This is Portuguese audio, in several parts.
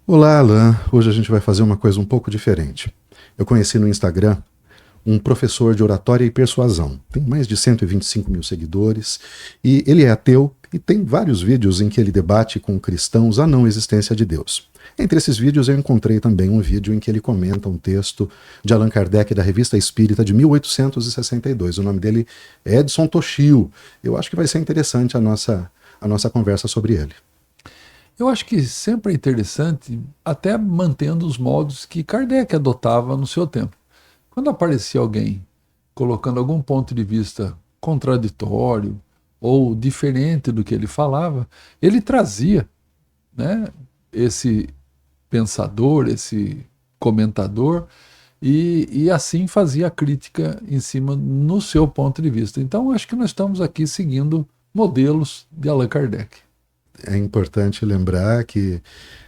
Olá, Alan. Hoje a gente vai fazer uma coisa um pouco diferente. Eu conheci no Instagram um professor de oratória e persuasão. Tem mais de 125 mil seguidores e ele é ateu e tem vários vídeos em que ele debate com cristãos a não existência de Deus. Entre esses vídeos eu encontrei também um vídeo em que ele comenta um texto de Allan Kardec da Revista Espírita de 1862. O nome dele é Edson Toshio. Eu acho que vai ser interessante a nossa conversa sobre ele. Eu acho que sempre é interessante, até mantendo os modos que Kardec adotava no seu tempo. Quando aparecia alguém colocando algum ponto de vista contraditório ou diferente do que ele falava, ele trazia, né, esse pensador, esse comentador, e assim fazia a crítica em cima no seu ponto de vista. Então, acho que nós estamos aqui seguindo modelos de Allan Kardec. É importante lembrar que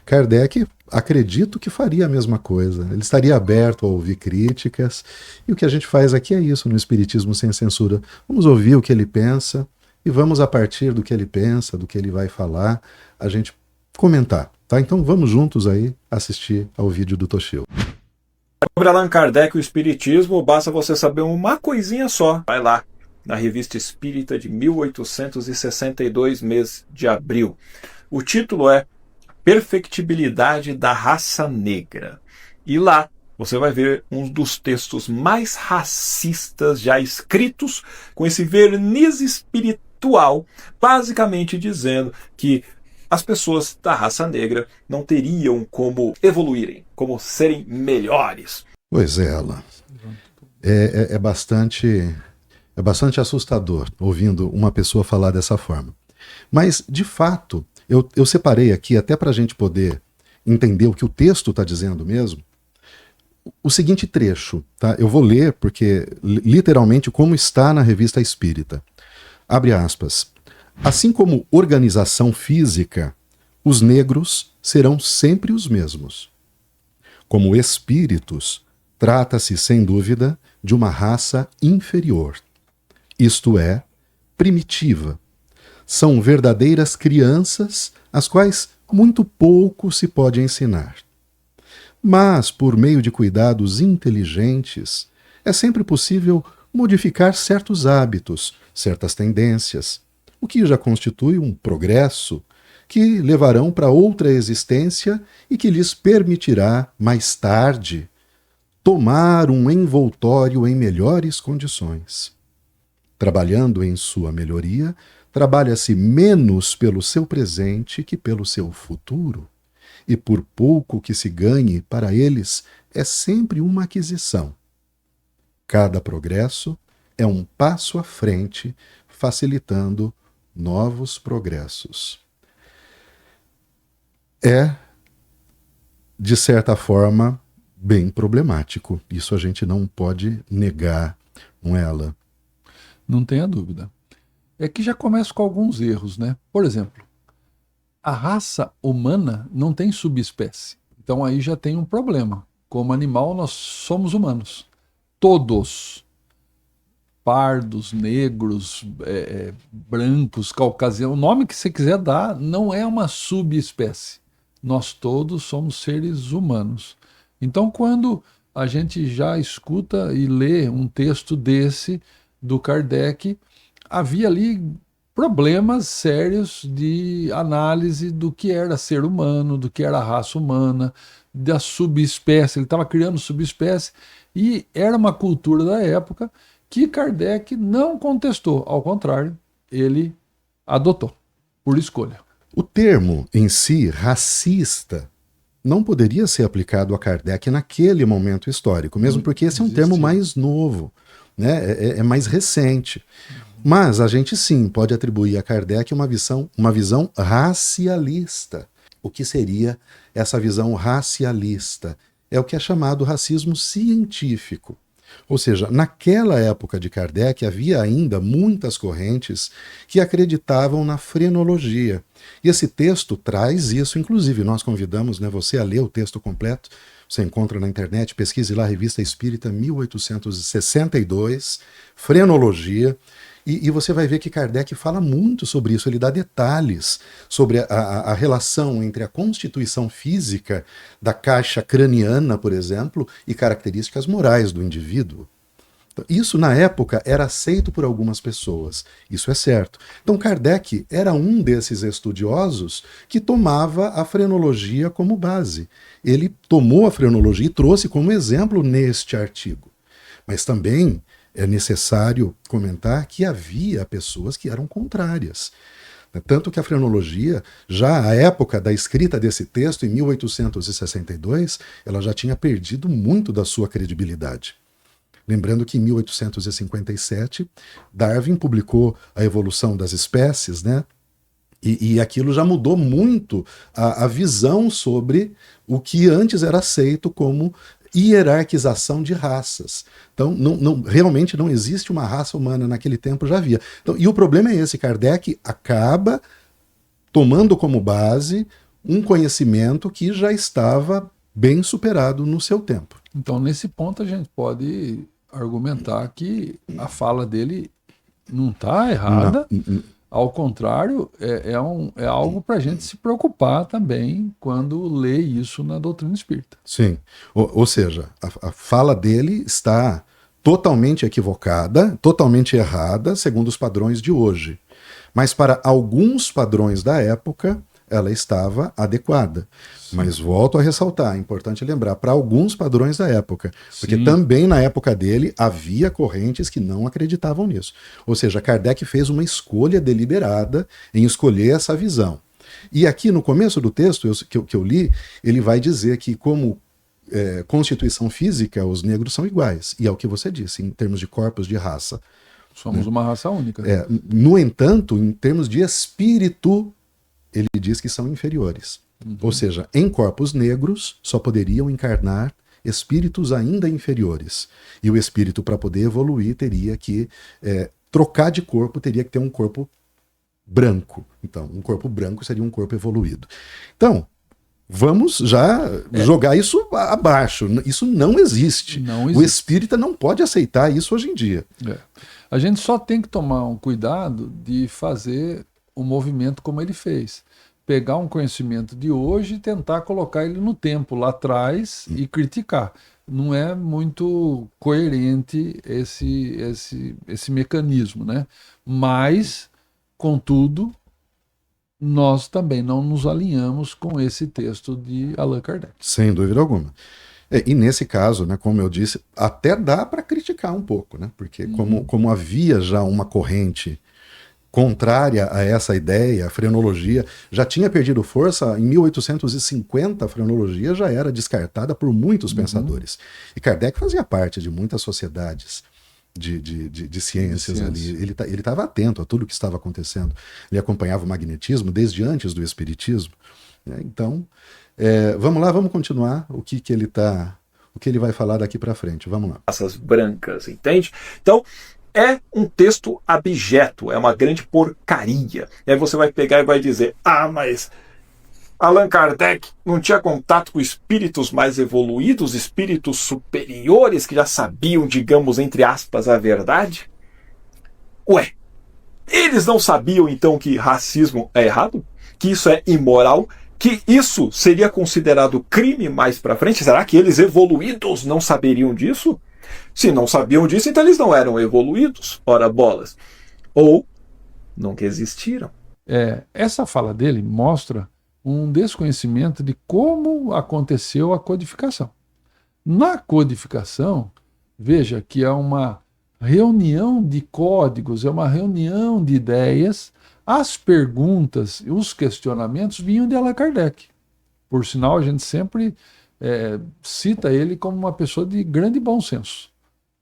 Kardec, acredito que faria a mesma coisa. Ele estaria aberto a ouvir críticas. E o que a gente faz aqui é isso, no Espiritismo Sem Censura. Vamos ouvir o que ele pensa e vamos, a partir do que ele pensa, do que ele vai falar, a gente comentar. Tá? Então vamos juntos aí assistir ao vídeo do Toshio. Sobre Allan Kardec e o Espiritismo, basta você saber uma coisinha só. Vai lá, na Revista Espírita de 1862, mês de abril. O título é Perfectibilidade da Raça Negra. E lá você vai ver um dos textos mais racistas já escritos, com esse verniz espiritual, basicamente dizendo que as pessoas da raça negra não teriam como evoluírem, como serem melhores. Pois é, Alan. É bastante assustador ouvindo uma pessoa falar dessa forma. Mas, de fato, eu separei aqui, até para a gente poder entender o que o texto está dizendo mesmo, o seguinte trecho. Tá? Eu vou ler, porque literalmente como está na Revista Espírita. Abre aspas. Assim como organização física, os negros serão sempre os mesmos. Como espíritos, trata-se, sem dúvida, de uma raça inferior. Isto é, primitiva. São verdadeiras crianças, às quais muito pouco se pode ensinar. Mas, por meio de cuidados inteligentes, é sempre possível modificar certos hábitos, certas tendências, o que já constitui um progresso que levarão para outra existência e que lhes permitirá, mais tarde, tomar um envoltório em melhores condições. Trabalhando em sua melhoria, trabalha-se menos pelo seu presente que pelo seu futuro, e por pouco que se ganhe para eles, é sempre uma aquisição. Cada progresso é um passo à frente, facilitando novos progressos. É, de certa forma, bem problemático. Isso a gente não pode negar, não é, Alan? Não tenha dúvida. É que já começa com alguns erros, né? Por exemplo, a raça humana não tem subespécie. Então aí já tem um problema. Como animal, nós somos humanos. Todos. Pardos, negros, brancos, caucasianos, o nome que você quiser dar, não é uma subespécie. Nós todos somos seres humanos. Então, quando a gente já escuta e lê um texto desse do Kardec, havia ali problemas sérios de análise do que era ser humano, do que era a raça humana, da subespécie. Ele estava criando subespécie e era uma cultura da época que Kardec não contestou, ao contrário, ele adotou, por escolha. O termo em si, racista, não poderia ser aplicado a Kardec naquele momento histórico, mesmo porque esse é um termo mais novo, né? É mais recente. Mas a gente sim pode atribuir a Kardec uma visão racialista. O que seria essa visão racialista? É o que é chamado racismo científico. Ou seja, naquela época de Kardec havia ainda muitas correntes que acreditavam na frenologia. E esse texto traz isso, inclusive nós convidamos, né, você a ler o texto completo. Você encontra na internet, pesquise lá, Revista Espírita 1862, Frenologia. E você vai ver que Kardec fala muito sobre isso, ele dá detalhes sobre a relação entre a constituição física da caixa craniana, por exemplo, e características morais do indivíduo. Isso, na época, era aceito por algumas pessoas. Isso é certo. Então, Kardec era um desses estudiosos que tomava a frenologia como base. Ele tomou a frenologia e trouxe como exemplo neste artigo. Mas também é necessário comentar que havia pessoas que eram contrárias. Tanto que a frenologia, já à época da escrita desse texto, em 1862, ela já tinha perdido muito da sua credibilidade. Lembrando que em 1857, Darwin publicou A Evolução das Espécies, né? E aquilo já mudou muito a visão sobre o que antes era aceito como hierarquização de raças. Então, realmente não existe uma raça humana, naquele tempo já havia. Então, e o problema é esse, Kardec acaba tomando como base um conhecimento que já estava bem superado no seu tempo. Então, nesse ponto, a gente pode argumentar que a fala dele não está errada. Não. Ao contrário, é algo para a gente se preocupar também quando lê isso na doutrina espírita. Sim. Ou seja, a fala dele está totalmente equivocada, totalmente errada, segundo os padrões de hoje. Mas para alguns padrões da época, ela estava adequada. Sim. Mas volto a ressaltar, é importante lembrar, para alguns padrões da época. Porque Sim. também na época dele havia correntes que não acreditavam nisso. Ou seja, Kardec fez uma escolha deliberada em escolher essa visão. E aqui no começo do texto que eu li, ele vai dizer que como constituição física, os negros são iguais. E é o que você disse, em termos de corpos de raça. Somos uma raça única. No entanto, em termos de espírito, ele diz que são inferiores. Uhum. Ou seja, em corpos negros só poderiam encarnar espíritos ainda inferiores. E o espírito, para poder evoluir, teria que trocar de corpo, teria que ter um corpo branco. Então, um corpo branco seria um corpo evoluído. Então, vamos já jogar isso abaixo. Isso não existe. Não existe. O espírita não pode aceitar isso hoje em dia. A gente só tem que tomar um cuidado de fazer um movimento como ele fez. Pegar um conhecimento de hoje e tentar colocar ele no tempo, lá atrás, e criticar. Não é muito coerente esse mecanismo, né? Mas, contudo, nós também não nos alinhamos com esse texto de Allan Kardec. Sem dúvida alguma. E nesse caso, né, como eu disse, até dá para criticar um pouco, né? Porque como havia já uma corrente contrária a essa ideia, a frenologia já tinha perdido força. Em 1850, a frenologia já era descartada por muitos pensadores. E Kardec fazia parte de muitas sociedades de ciências ali. Ele estava atento a tudo que estava acontecendo. Ele acompanhava o magnetismo desde antes do espiritismo. Então, vamos lá, vamos continuar o que ele vai falar daqui para frente. Vamos lá. Essas brancas, entende? Então, é um texto abjeto, é uma grande porcaria. E aí você vai pegar e vai dizer: mas Allan Kardec não tinha contato com espíritos mais evoluídos, espíritos superiores que já sabiam, digamos, entre aspas, a verdade? Ué, eles não sabiam então que racismo é errado? Que isso é imoral? Que isso seria considerado crime mais pra frente? Será que eles evoluídos não saberiam disso? Se não sabiam disso, então eles não eram evoluídos, ora bolas. Ou nunca existiram. Essa fala dele mostra um desconhecimento de como aconteceu a codificação. Na codificação, veja que é uma reunião de códigos, é uma reunião de ideias. As perguntas e os questionamentos vinham de Allan Kardec. Por sinal, a gente sempre cita ele como uma pessoa de grande bom senso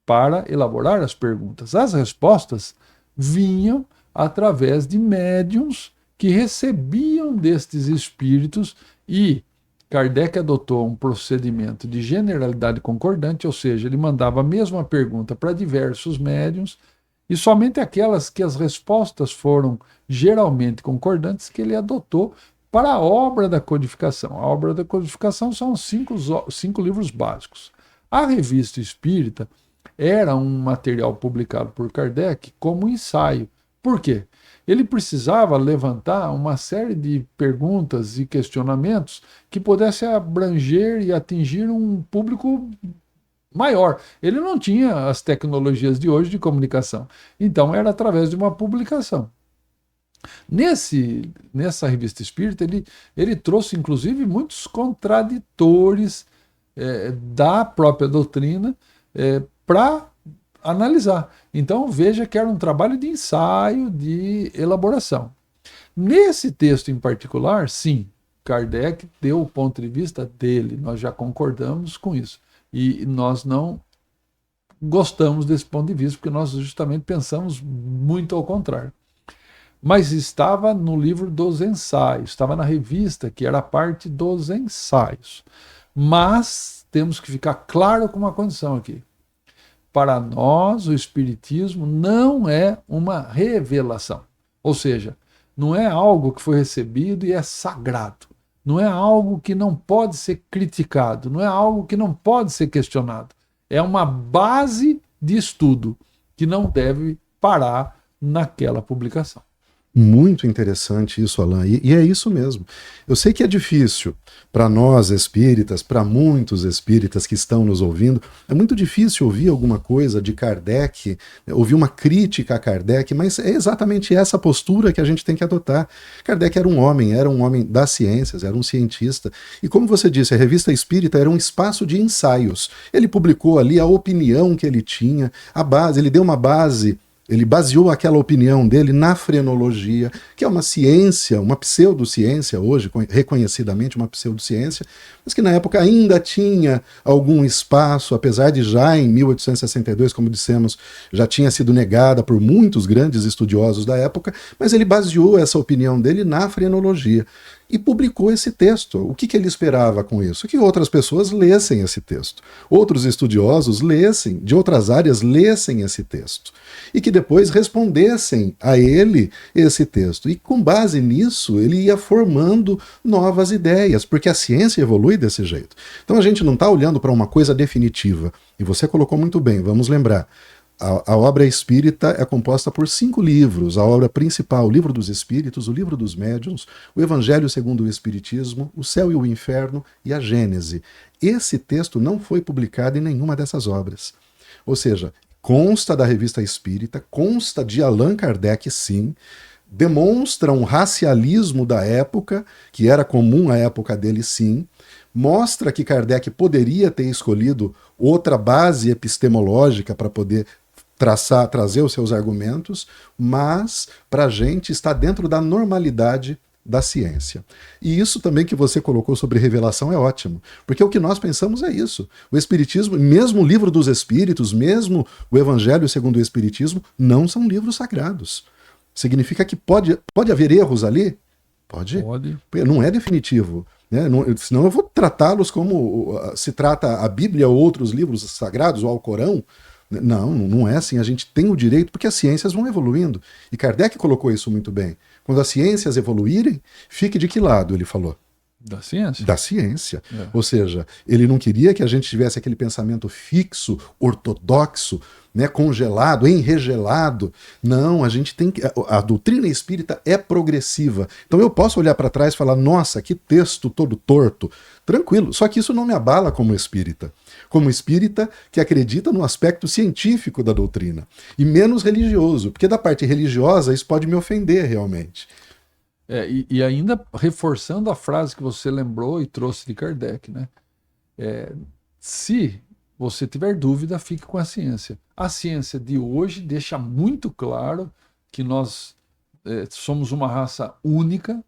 para elaborar as perguntas. As respostas vinham através de médiuns que recebiam destes espíritos, e Kardec adotou um procedimento de generalidade concordante, ou seja, ele mandava a mesma pergunta para diversos médiuns, e somente aquelas que as respostas foram geralmente concordantes que ele adotou para a obra da codificação. A obra da codificação são cinco livros básicos. A Revista Espírita era um material publicado por Kardec como ensaio. Por quê? Ele precisava levantar uma série de perguntas e questionamentos que pudessem abranger e atingir um público maior. Ele não tinha as tecnologias de hoje de comunicação. Então era através de uma publicação. Nessa revista espírita, ele trouxe inclusive muitos contraditores da própria doutrina para analisar. Então veja que era um trabalho de ensaio, de elaboração. Nesse texto em particular, sim, Kardec deu o ponto de vista dele, nós já concordamos com isso. E nós não gostamos desse ponto de vista, porque nós justamente pensamos muito ao contrário. Mas estava no livro dos ensaios, estava na revista, que era a parte dos ensaios. Mas temos que ficar claro com uma condição aqui. Para nós, o Espiritismo não é uma revelação. Ou seja, não é algo que foi recebido e é sagrado. Não é algo que não pode ser criticado. Não é algo que não pode ser questionado. É uma base de estudo que não deve parar naquela publicação. Muito interessante isso, Alain, e é isso mesmo. Eu sei que é difícil para nós espíritas, para muitos espíritas que estão nos ouvindo, é muito difícil ouvir alguma coisa de Kardec, ouvir uma crítica a Kardec, mas é exatamente essa postura que a gente tem que adotar. Kardec era um homem das ciências, era um cientista, e como você disse, a revista espírita era um espaço de ensaios. Ele publicou ali a opinião que ele tinha, a base, ele deu uma base. Ele baseou aquela opinião dele na frenologia, que é uma ciência, uma pseudociência, hoje reconhecidamente uma pseudociência, mas que na época ainda tinha algum espaço, apesar de já em 1862, como dissemos, já tinha sido negada por muitos grandes estudiosos da época, mas ele baseou essa opinião dele na frenologia. E publicou esse texto. O que ele esperava com isso? Que outras pessoas lessem esse texto. Outros estudiosos lessem, de outras áreas lessem esse texto. E que depois respondessem a ele esse texto. E com base nisso, ele ia formando novas ideias, porque a ciência evolui desse jeito. Então a gente não está olhando para uma coisa definitiva. E você colocou muito bem, vamos lembrar. A obra espírita é composta por 5 livros. A obra principal, o Livro dos Espíritos, o Livro dos Médiuns, o Evangelho segundo o Espiritismo, o Céu e o Inferno e a Gênese. Esse texto não foi publicado em nenhuma dessas obras. Ou seja, consta da Revista Espírita, consta de Allan Kardec, sim, demonstra um racialismo da época, que era comum à época dele, sim, mostra que Kardec poderia ter escolhido outra base epistemológica para poder trazer os seus argumentos, mas para a gente está dentro da normalidade da ciência. E isso também que você colocou sobre revelação é ótimo, porque o que nós pensamos é isso. O Espiritismo, mesmo o Livro dos Espíritos, mesmo o Evangelho segundo o Espiritismo, não são livros sagrados. Significa que pode haver erros ali? Pode. Não é definitivo. Né? Senão eu vou tratá-los como se trata a Bíblia ou outros livros sagrados, ou ao Corão. Não é assim. A gente tem o direito, porque as ciências vão evoluindo. E Kardec colocou isso muito bem. Quando as ciências evoluírem, fique de que lado, ele falou? Da ciência? Da ciência. É. Ou seja, ele não queria que a gente tivesse aquele pensamento fixo, ortodoxo, né, congelado, enregelado. Não, a gente tem que... A doutrina espírita é progressiva. Então eu posso olhar para trás e falar, nossa, que texto todo torto. Tranquilo, só que isso não me abala como espírita. Como espírita que acredita no aspecto científico da doutrina. E menos religioso, porque da parte religiosa isso pode me ofender realmente. E ainda reforçando a frase que você lembrou e trouxe de Kardec, né? Se você tiver dúvida, fique com a ciência. A ciência de hoje deixa muito claro que nós somos uma raça única,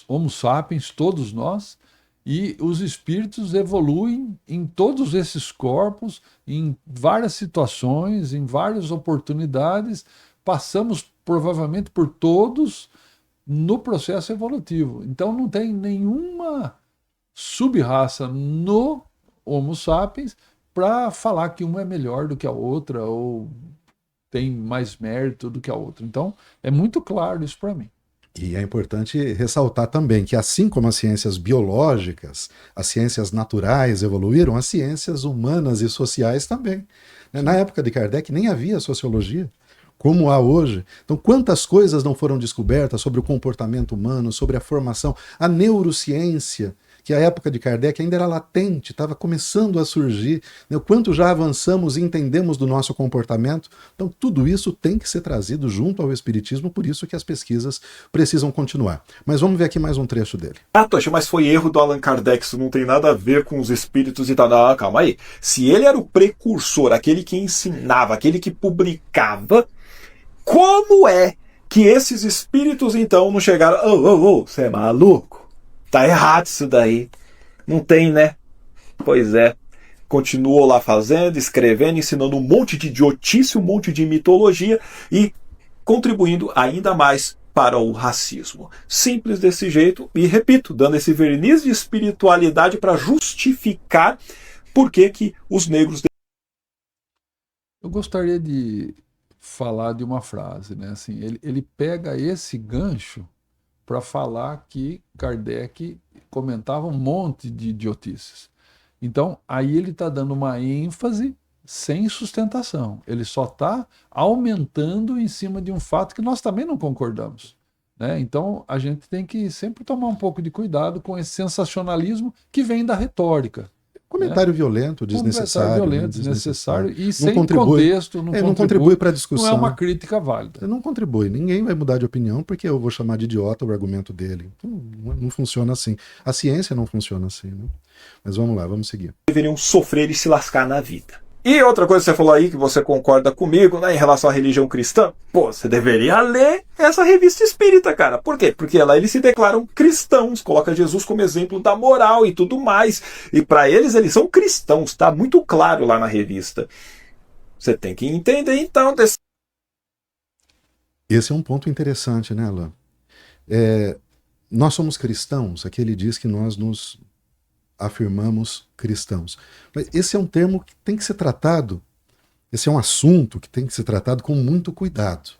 Homo sapiens, todos nós, e os espíritos evoluem em todos esses corpos, em várias situações, em várias oportunidades, passamos provavelmente por todos no processo evolutivo. Então não tem nenhuma sub-raça no Homo sapiens para falar que uma é melhor do que a outra ou tem mais mérito do que a outra. Então é muito claro isso para mim. E é importante ressaltar também que, assim como as ciências biológicas, as ciências naturais evoluíram, as ciências humanas e sociais também. Na época de Kardec nem havia sociologia, como há hoje. Então, quantas coisas não foram descobertas sobre o comportamento humano, sobre a formação, a neurociência, que a época de Kardec ainda era latente, estava começando a surgir, né? O quanto já avançamos e entendemos do nosso comportamento. Então, tudo isso tem que ser trazido junto ao Espiritismo, por isso que as pesquisas precisam continuar. Mas vamos ver aqui mais um trecho dele. Tocha, mas foi erro do Allan Kardec, isso não tem nada a ver com os espíritos e tal. Não, calma aí. Se ele era o precursor, aquele que ensinava, aquele que publicava, como é que esses espíritos então não chegaram? Você é maluco? Tá errado isso daí. Não tem, né? Pois é. Continuou lá fazendo, escrevendo, ensinando um monte de idiotice, um monte de mitologia e contribuindo ainda mais para o racismo. Simples desse jeito e, repito, dando esse verniz de espiritualidade para justificar por que os negros... Eu gostaria de falar de uma frase, né? Assim, ele pega esse gancho para falar que Kardec comentava um monte de idiotices. Então, aí ele está dando uma ênfase sem sustentação. Ele só está aumentando em cima de um fato que nós também não concordamos, né? Então, a gente tem que sempre tomar um pouco de cuidado com esse sensacionalismo que vem da retórica. Comentário violento, desnecessário. Desnecessário e não sem contribui, contexto. Não contribui para a discussão. Não é uma crítica válida. Não contribui. Ninguém vai mudar de opinião porque eu vou chamar de idiota o argumento dele. Não funciona assim. A ciência não funciona assim. Né? Mas vamos lá, vamos seguir. Deveriam sofrer e se lascar na vida. E outra coisa que você falou aí, que você concorda comigo, né, em relação à religião cristã, você deveria ler essa revista espírita, cara. Por quê? Porque lá eles se declaram cristãos, coloca Jesus como exemplo da moral e tudo mais. E para eles são cristãos, tá muito claro lá na revista. Você tem que entender, então, desse... Esse é um ponto interessante, né, Alain? Nós somos cristãos, aqui ele diz que nós nos afirmamos cristãos. Mas esse é um termo que tem que ser tratado, esse é um assunto que tem que ser tratado com muito cuidado.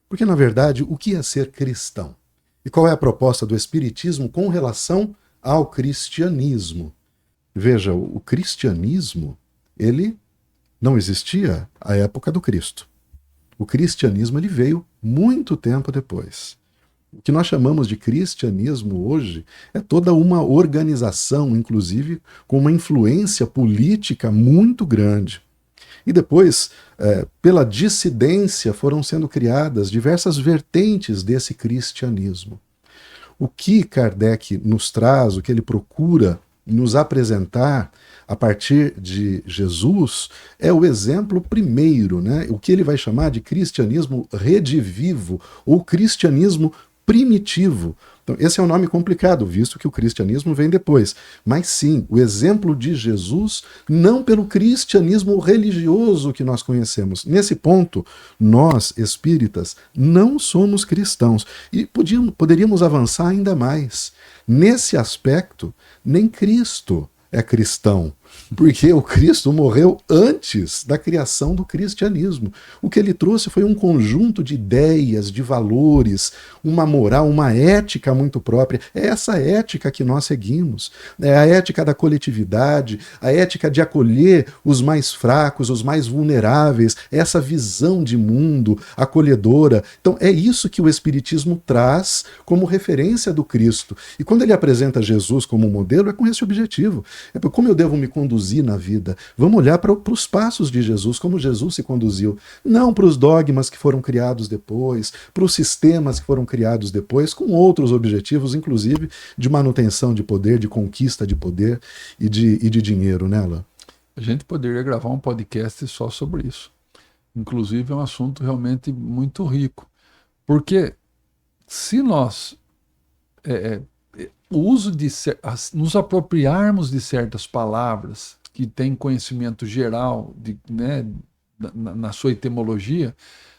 Porque, na verdade, o que é ser cristão? E qual é a proposta do Espiritismo com relação ao cristianismo? Veja, o cristianismo, ele não existia à época do Cristo. O cristianismo ele veio muito tempo depois. O que nós chamamos de cristianismo hoje é toda uma organização, inclusive com uma influência política muito grande. E depois, pela dissidência, foram sendo criadas diversas vertentes desse cristianismo. O que Kardec nos traz, o que ele procura nos apresentar a partir de Jesus, é o exemplo primeiro, né? O que ele vai chamar de cristianismo redivivo, ou cristianismo primitivo. Então, esse é um nome complicado, visto que o cristianismo vem depois. Mas sim, o exemplo de Jesus, não pelo cristianismo religioso que nós conhecemos. Nesse ponto, nós, espíritas, não somos cristãos. E poderíamos avançar ainda mais. Nesse aspecto, nem Cristo é cristão, porque o Cristo morreu antes da criação do cristianismo. O que ele trouxe foi um conjunto de ideias, de valores, uma moral, uma ética muito própria. É essa ética que nós seguimos. É a ética da coletividade, a ética de acolher os mais fracos, os mais vulneráveis, essa visão de mundo acolhedora. Então é isso que o Espiritismo traz como referência do Cristo. E quando ele apresenta Jesus como modelo, é com esse objetivo. É como eu devo me conduzir na vida. Vamos olhar para os passos de Jesus, como Jesus se conduziu. Não para os dogmas que foram criados depois, para os sistemas que foram criados depois, com outros objetivos, inclusive de manutenção de poder, de conquista de poder e de dinheiro, né, Alain? A gente poderia gravar um podcast só sobre isso. Inclusive é um assunto realmente muito rico. Porque se nós o uso de nos apropriarmos de certas palavras que têm conhecimento geral né, na sua etimologia,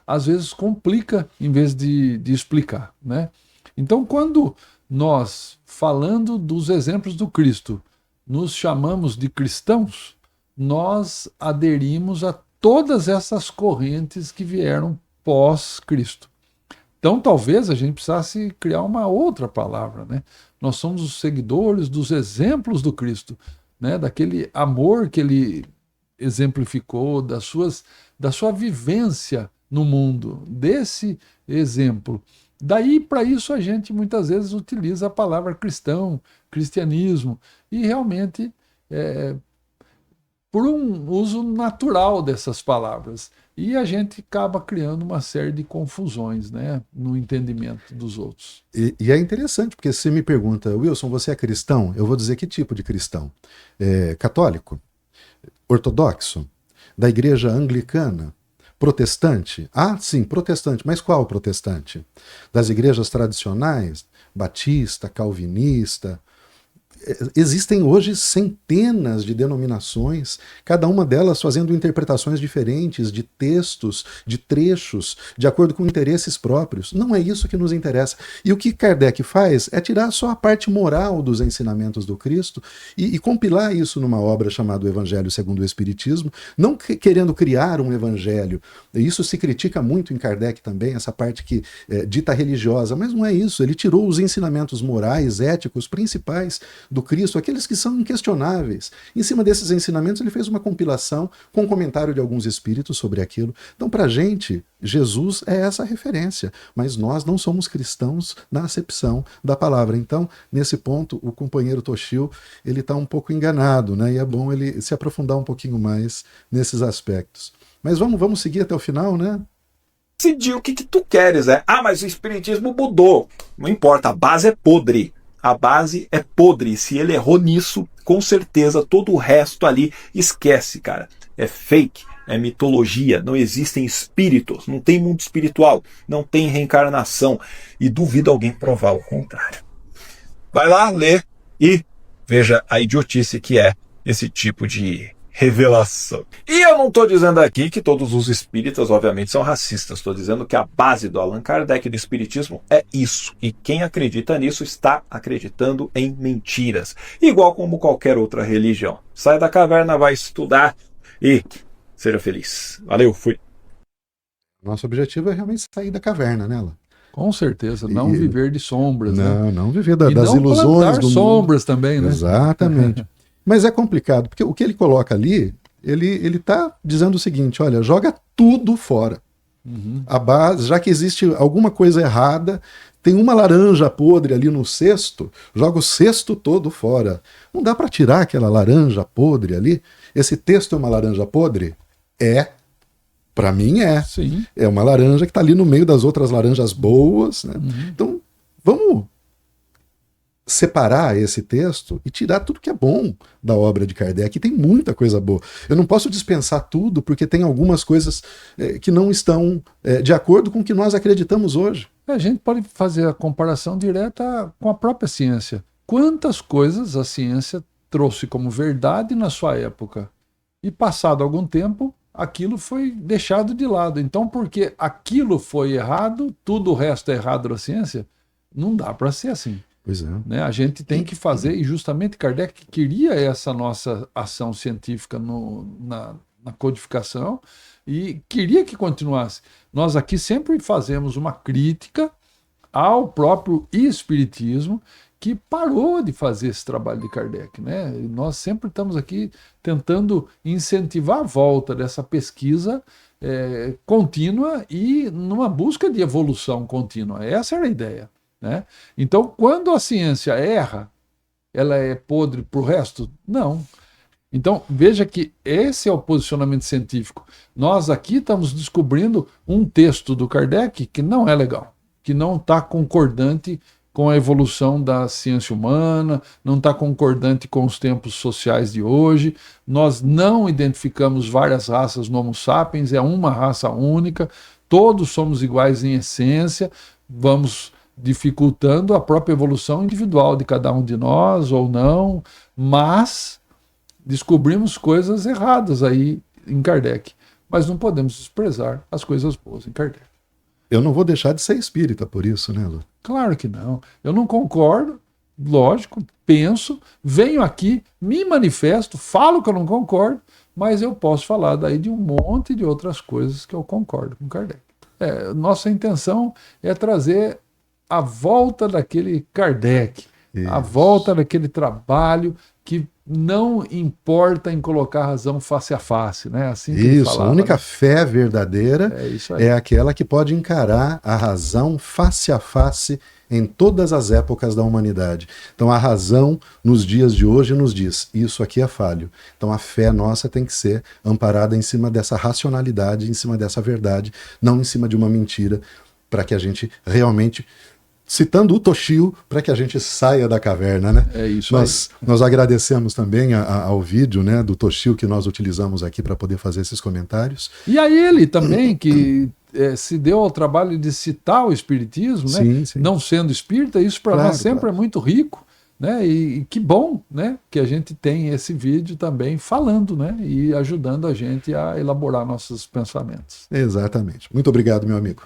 às vezes complica em vez de explicar, né? Então, quando nós, falando dos exemplos do Cristo, nos chamamos de cristãos, nós aderimos a todas essas correntes que vieram pós-Cristo. Então, talvez a gente precisasse criar uma outra palavra, né? Nós somos os seguidores dos exemplos do Cristo, né? Daquele amor que ele exemplificou, da sua vivência no mundo, desse exemplo. Daí, para isso, a gente muitas vezes utiliza a palavra cristão, cristianismo, e realmente por um uso natural dessas palavras. E a gente acaba criando uma série de confusões, né, no entendimento dos outros. E é interessante, porque se você me pergunta, Wilson, você é cristão? Eu vou dizer que tipo de cristão? Católico? Ortodoxo? Da igreja anglicana? Protestante? Ah, sim, protestante. Mas qual protestante? Das igrejas tradicionais? Batista, calvinista? Existem hoje centenas de denominações, cada uma delas fazendo interpretações diferentes de textos, de trechos, de acordo com interesses próprios. Não é isso que nos interessa. E o que Kardec faz é tirar só a parte moral dos ensinamentos do Cristo e compilar isso numa obra chamada O Evangelho segundo o Espiritismo, não querendo criar um evangelho. Isso se critica muito em Kardec também, essa parte que dita religiosa, mas não é isso. Ele tirou os ensinamentos morais, éticos, principais do Cristo, aqueles que são inquestionáveis. Em cima desses ensinamentos, ele fez uma compilação com um comentário de alguns espíritos sobre aquilo. Então, para a gente, Jesus é essa referência, mas nós não somos cristãos na acepção da palavra. Então, nesse ponto, o companheiro Toshio, ele está um pouco enganado, né? E é bom ele se aprofundar um pouquinho mais nesses aspectos. Mas vamos seguir até o final, né? Decidir o que tu queres, mas o espiritismo mudou. Não importa, a base é podre. A base é podre. Se ele errou nisso, com certeza todo o resto ali esquece, cara. É fake, é mitologia, não existem espíritos, não tem mundo espiritual, não tem reencarnação. E duvido alguém provar o contrário. Vai lá, lê e veja a idiotice que é esse tipo de revelação. E eu não estou dizendo aqui que todos os espíritas, obviamente, são racistas. Estou dizendo que a base do Allan Kardec do espiritismo é isso. E quem acredita nisso está acreditando em mentiras. Igual como qualquer outra religião. Sai da caverna, vai estudar e seja feliz. Valeu, fui. Nosso objetivo é realmente sair da caverna, né, Alan? Com certeza, não viver de sombras. Não viver das ilusões do sombras mundo. Também, né? Exatamente. Mas é complicado, porque o que ele coloca ali, ele está dizendo o seguinte, olha, joga tudo fora. A base, já que existe alguma coisa errada, tem uma laranja podre ali no cesto, joga o cesto todo fora. Não dá para tirar aquela laranja podre ali? Esse texto é uma laranja podre? Para mim é. Sim. É uma laranja que está ali no meio das outras laranjas boas, né? Então, vamos separar esse texto e tirar tudo que é bom da obra de Kardec. Tem muita coisa boa. Eu não posso dispensar tudo porque tem algumas coisas que não estão de acordo com o que nós acreditamos hoje. A gente pode fazer a comparação direta com a própria ciência. Quantas coisas a ciência trouxe como verdade na sua época e passado algum tempo aquilo foi deixado de lado. Então, porque aquilo foi errado, tudo o resto é errado da ciência, não dá para ser assim. Pois é. Né? A gente tem que fazer, e justamente Kardec queria essa nossa ação científica na codificação e queria que continuasse. Nós aqui sempre fazemos uma crítica ao próprio espiritismo que parou de fazer esse trabalho de Kardec. Né? E nós sempre estamos aqui tentando incentivar a volta dessa pesquisa contínua e numa busca de evolução contínua. Essa era a ideia. Né? Então, quando a ciência erra, ela é podre para o resto? Não. Então, veja que esse é o posicionamento científico. Nós aqui estamos descobrindo um texto do Kardec que não é legal, que não está concordante com a evolução da ciência humana, não está concordante com os tempos sociais de hoje. Nós não identificamos várias raças no Homo sapiens, é uma raça única, todos somos iguais em essência, vamos dificultando a própria evolução individual de cada um de nós ou não, mas descobrimos coisas erradas aí em Kardec, mas não podemos desprezar as coisas boas em Kardec. Eu não vou deixar de ser espírita por isso, né, Lu? Claro que não. Eu não concordo, lógico, penso, venho aqui, me manifesto, falo que eu não concordo, mas eu posso falar daí de um monte de outras coisas que eu concordo com Kardec. Nossa intenção é trazer a volta daquele Kardec, a volta daquele trabalho que não importa em colocar a razão face a face, né? Assim que ele falava, a única né? fé verdadeira Isso aí. é aquela que pode encarar a razão face a face em todas as épocas da humanidade. Então a razão nos dias de hoje nos diz, isso aqui é falho. Então a fé nossa tem que ser amparada em cima dessa racionalidade, em cima dessa verdade, não em cima de uma mentira, para que a gente realmente, citando o Toshio, para que a gente saia da caverna, né? É isso Nós agradecemos também ao vídeo, né, do Toshio que nós utilizamos aqui para poder fazer esses comentários. E a ele também, que se deu ao trabalho de citar o Espiritismo, né? Sim, sim. Não sendo espírita, isso para Claro, nós sempre claro. é muito rico, né? E que bom, né, que a gente tem esse vídeo também falando, né, e ajudando a gente a elaborar nossos pensamentos. Exatamente. Muito obrigado, meu amigo.